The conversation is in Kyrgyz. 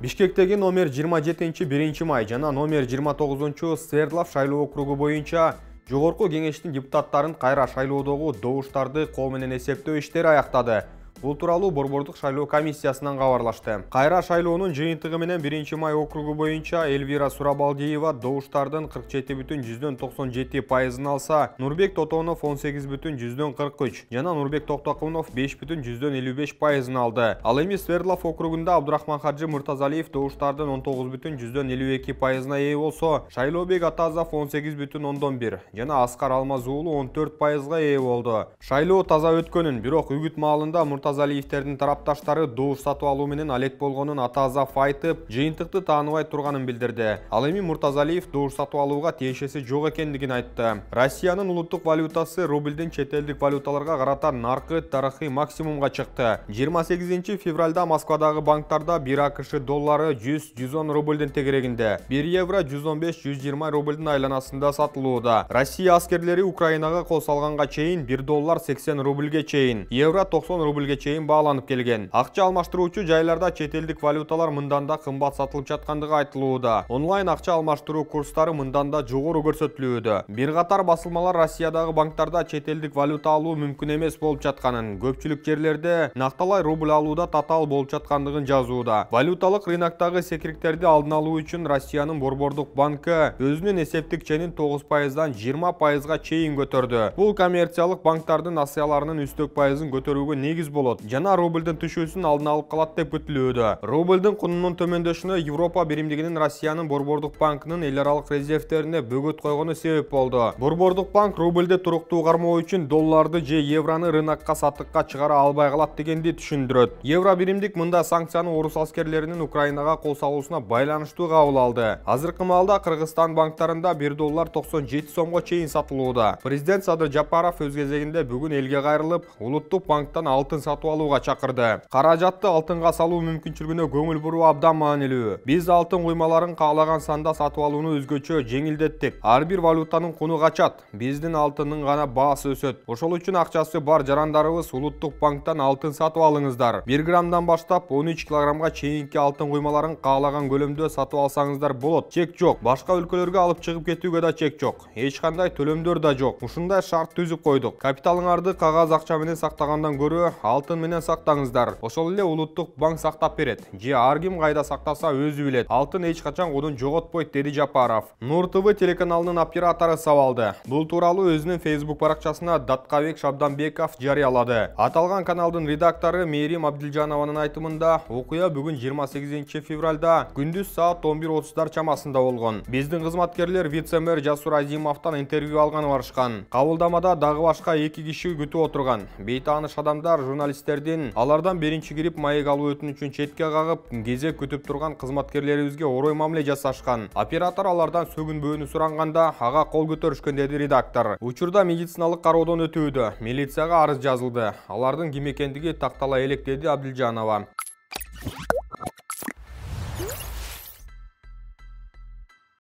Бишкектеги номер 27 1 май жана номер 29 Свердлов шайлоо округу боюнча жогорку кеңештин депутаттарын кайра шайлоодогу добуштарды кол менен эсептөө иштери аяктады. Бул тууралуу Борбордук шайлоо комиссиясынан кабарлашты. Кайра шайлоонун жыйынтыгы менен 1 май округу боюнча Эльвира Сурабалдиева добуштардын 47,97% алса, Нурбек Тотонов 18,43 жана Нурбек Токтокунов 5,55% алды. Ал эми Свердлов округунда Абдурахман Хаджи Муртазалиев добуштардын 19,52%на ээ болсо, Шайлообек Атазов 18,1 жана Аскар Алмазуулу 14%га ээ болду. Шайлоо таза өткөнүн, бирок үгүт маалында Муртазалиевтердин тарапташтары добуш сатып алуу менен алек болгонун Атазов айтып, жыйынтыкты тааныбай турганын билдирди. Ал эми Муртазалиев добуш сатып алууга тиешеси жок экендигин айтты. Россиянын улуттук валютасы рубльдин чет элдик валюталарга карата наркы тарыхый максимумга чыкты. 28 февралда Москвадагы банктарда 1 АКШ доллары 100-110 рубльдин тегерегинде, 1 евро 115-120 рубльдин айланасында сатылууда. Россия аскерлери Украинага кол салганга чейин 1 доллар 80 рубльге чейин, евро 90 рубльге чейин бааланып келген. Акча алмаштыруучу жайларда чет элдик валюталар мындан да кымбат сатылып жаткандыгы айтылууда. Онлайн акча алмаштыруу курстары мындан да жогору көрсөтүлүүдө. Бир катар басылмалар Россиядагы банктарда чет элдик валюта алуу мүмкүн эмес болуп жатканын, көпчүлүк жерлерде накталай рубль алууда татаал болуп жаткандыгын жазууда. Валюталык рыноктогу секириктерди алдын алуу үчүн Россиянын Борбордук банкы өзүнүн эсептик ченин 9%дан 20%га чейин көтөрдү. Бул коммерциялык банктардын акцияларынын үстөк пайызын көтөрүүгө негиз болот жана рубльдин түшүүсүн алдын алып калат деп күтүлүүдө. Рубльдин кунунун төмөндөшүнө Европа биримдигинин Россиянын Борбордук банкынын эл аралык резервтерине бөгөт койгону себеп болду. Борбордук банк рубльди туруктуу кармоо үчүн долларды же евроны рынокко сатыкка чыгара албай калат дегенди түшүндүрөт. Евро биримдик мында санкцияны орус аскерлеринин Украинага кол салуусуна байланыштуу кабыл алды. Азыркы маалда Кыргызстан банктарында 1 доллар 97 сомго чейин сатылууда. Президент Садыр Жапаров өз кезегинде бүгүн элге кайрылып, улуттук банктан алтын сатып алууга чакырды. Каражатты алтынга салуу мүмкүнчүлүгүнө көңүл буруу абдан маанилүү. Биз алтын куймаларын каалаган санда сатып алууну өзгөчө жеңилдеттик. Ар бир валютанын куну качат. Биздин алтындын гана баасы өсөт. Ошол үчүн акчасы бар жарандарыбыз улуттук банктан алтын сатып алыңыздар. 1 граммдан баштап 13 килограммга чейинки алтын куймаларын каалаган көлөмдө сатып алсаңыздар болот. Чек жок. Башка өлкөлөргө алып чыгып кетүүгө да чек жок. Эч кандай төлөмдөр да жок. Ушундай шарт түзүп койдук. Капиталыңарды кагаз акча менен сактагандан көрө алтын менен сактаңыздар. Ошол эле улуттук банк сактап берет. Же ар ким кайда сактаса өзү билет. Алтын эч качан кудун жоготпойт, деди Жапаров. Нур ТВ телеканалынын оператору сабалды. Бул тууралуу өзүнүн Facebook баракчасына Даткабек Шабданбеков жарыялады. Аталган каналдын редактору Мерим Абдилжанованын айтымында, окуя бүгүн 28 февралда күндүз саат 11:30 чамасында болгон. Биздин кызматкерлер вице-мэр Жасур Азимовдон интервью алганы барышкан. Кабылдамада дагы башка 2 киши күтүп отурган. Бейтааныш адамдар журналисттердин алардан биринчи кирип маек алуу өтүнүчүн четке кагып, кезек күтүп турган кызматкерлерибизге орой мамиле жасашкан. Оператор алардан сөгүнбөөнү суранганда ага кол көтөрүшкөн, деди редактор. Учурда медициналык кароодон өтүүдө. Милицияга арыз жазылды. Алардын ким экендиги тактала элек, деди Абдилжанова.